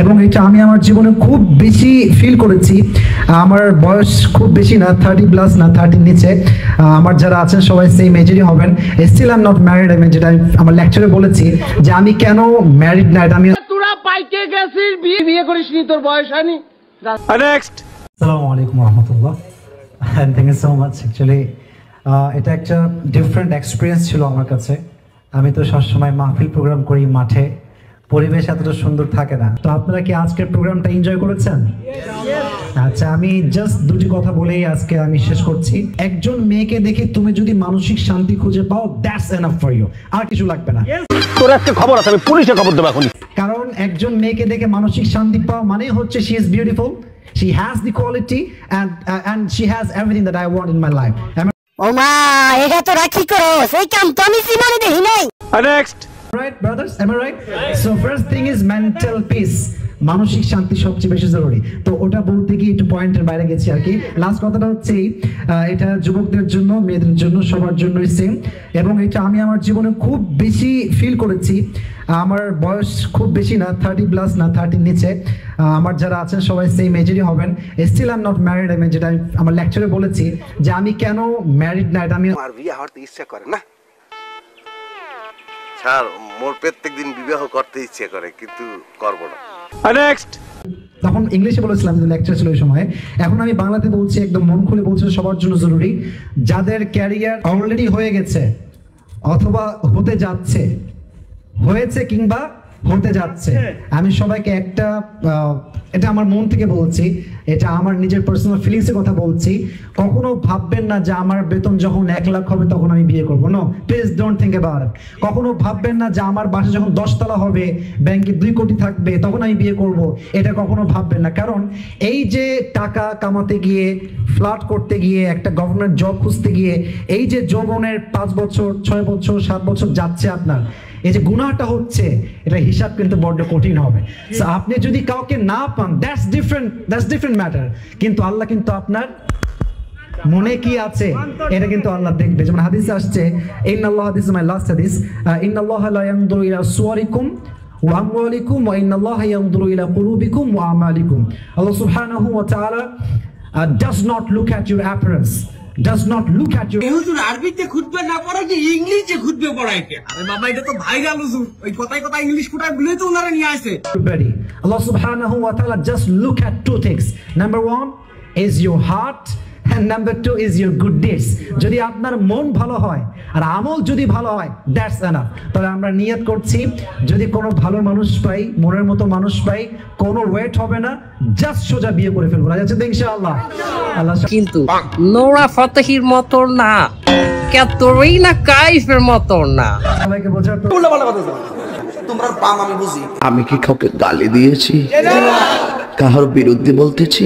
এবং এটা আমি আমার জীবনে খুব বেশি ফিল করেছি। আমার বয়স খুব বেশি না, 30+ না, 30 নিচে। আমার যারা আছেন সবাই সেম এজেরই হবেন। Still I am not married. আমি যেটা আমার লেকচারে বলেছি যে আমি কেন ম্যারিড না, এটা আমি তোরা পাইকে গেছিস, বিয়ে করিসনি, তোর বয়স হয়নি। নেক্সট। আসসালামু আলাইকুম ওয়া রাহমাতুল্লাহ। Thank you so much. Actually এটা একটা ডিফারেন্ট এক্সপিরিয়েন্স ছিল আমার কাছে। আমি তো সবসময় মাহফিল প্রোগ্রাম করি মাঠে, পরিবেশ এতটা সুন্দর থাকে না। তো আপনারা কি আজকের প্রোগ্রামটা এনজয় করেছেন? আচ্ছা, আমি জাস্ট দুটি কথা বলেই আজকে আমি শেষ করছি। একজন মেয়েকে দেখে তুমি যদি মানসিক শান্তি খুঁজে পাও, দ্যাটস এনাফ ফর ইউ, আর কিছু লাগবে না। তোর একটা খবর আছে, আমি পুলিশে খবর দেব এখন। কারণ একজন মেয়েকে দেখে মানসিক শান্তি পাওয়া মানে হচ্ছে she is beautiful, she has the quality and she has everything that I want in my life. ও মা, এটা তো রাখি করো, সেই কাম তো আমি জীবনে দেখি নাই। Next. Right brothers, am I right? So first thing is mental peace. মানসিক শান্তি সবচেয়ে বেশি জরুরি। তো ওটা বলতে গিয়ে একটু পয়েন্টের বাইরে গেছি আর কি। লাস্ট কথাটা হচ্ছে এটা যুবকদের জন্য, মেয়েদের জন্য, সবার জন্যই সেম। এবং এটা আমি আমার জীবনে খুব বেশি ফিল করেছি। আমার বয়স খুব বেশি না, 30+ না, 30 নিচে। আমার যারা আছেন সবাই সেম এজেরই হবেন। Still I am not married. আমি যেটা আমার লেকচারে বলেছি যে আমি কেন ম্যারিড না, এটা আমি আর বিয়ে হওয়ার ইচ্ছা করে না স্যার। মোর প্রত্যেকদিন বিবাহ করতে ইচ্ছে করে, কিন্তু করব না। নেক্সট। তখন ইংলিশে বলেছিলাম, যে লেকচার ছিল ওই সময়। এখন আমি বাংলাতে বলছি, একদম মন খুলে বলছি, সবার জন্য জরুরি। যাদের ক্যারিয়ার অলরেডি হয়ে গেছে অথবা হতে যাচ্ছে, হয়েছে কিংবা হতে যাচ্ছে, আমি সবাইকে একটা, এটা আমার মন থেকে বলছি, এটা আমার নিজের পার্সোনাল ফিলিংসের কথা বলছি। কখনো ভাববেন না যে আমার বেতন যখন 1 লাখ হবে তখন আমি বিয়ে করবো। No, please don't think about it. কখনো ভাববেন না যে আমার বাসা যখন 10 তলা হবে, ব্যাংকে 2 কোটি থাকবে, তখন আমি বিয়ে করব। এটা কখনো ভাববেন না। কারণ এই যে টাকা কামাতে গিয়ে, ফ্ল্যাট করতে গিয়ে, একটা গভর্নমেন্ট জব খুঁজতে গিয়ে, এই যে যৌবনের 5 বছর, 6 বছর, 7 বছর যাচ্ছে আপনার, এই যে গুনাহটা হচ্ছে, এটা হিসাব কিন্তু বড্ড কঠিন হবে। সো আপনি যদি কাউকে না পান, দ্যাটস ডিফারেন্ট ম্যাটার। কিন্তু আল্লাহ কিন্তু আপনার মনে কি আছে এটা কিন্তু আল্লাহ দেখবে। যেমন হাদিসে আসছে, ইন্নাল্লাহ, হাদিস মাই লাস্ট হাদিস, ইন্নাল্লাহা লা ইয়ানজুরু ইলা সুওয়ারিকুম ওয়া আমওয়ালিকুম ওয়া ইন্নাল্লাহা ইয়ানজুরু ইলা কুলুবিকুম ওয়া আমালিকুম। আল্লাহ সুবহানাহু ওয়া তাআলা does not look at your appearance, does not look at your হুজুর আরবিতে খুতবা না পড়াই কি ইংলিশে খুতবা পড়াইতে? আরে বাবা, এটা তো ভাইরাল হুজুর, ওই কথায় কথায় ইংলিশ ফুটায় বলে তো উনারা নিয়ে আসে। body. Allah subhanahu wa ta'ala just look at 2 things. Number 1 is your heart and number 2 is your good deeds. যদি আপনার মন ভালো হয় আর আমল যদি ভালো হয়, দ্যাটস এনাফ। তাহলে আমরা নিয়ত করছি, যদি কোনো ভালো মানুষ পাই, মনের মতো মানুষ পাই, কোনো ওয়েট হবে না, জাস্ট সোজা বিয়ে করে ফেলবো। রাজি আছেন তো ইনশাআল্লাহ? আল্লাহ। কিন্তু নোরা ফতেহির মতো না, ক্যাটরিনা কাইফের মতো না। সবাইকে বোঝার তো তোমরা পাম আমি বুঝি। আমি কি কাউকে গালি দিয়েছি? কাহার বিরুদ্ধে বলতেছি?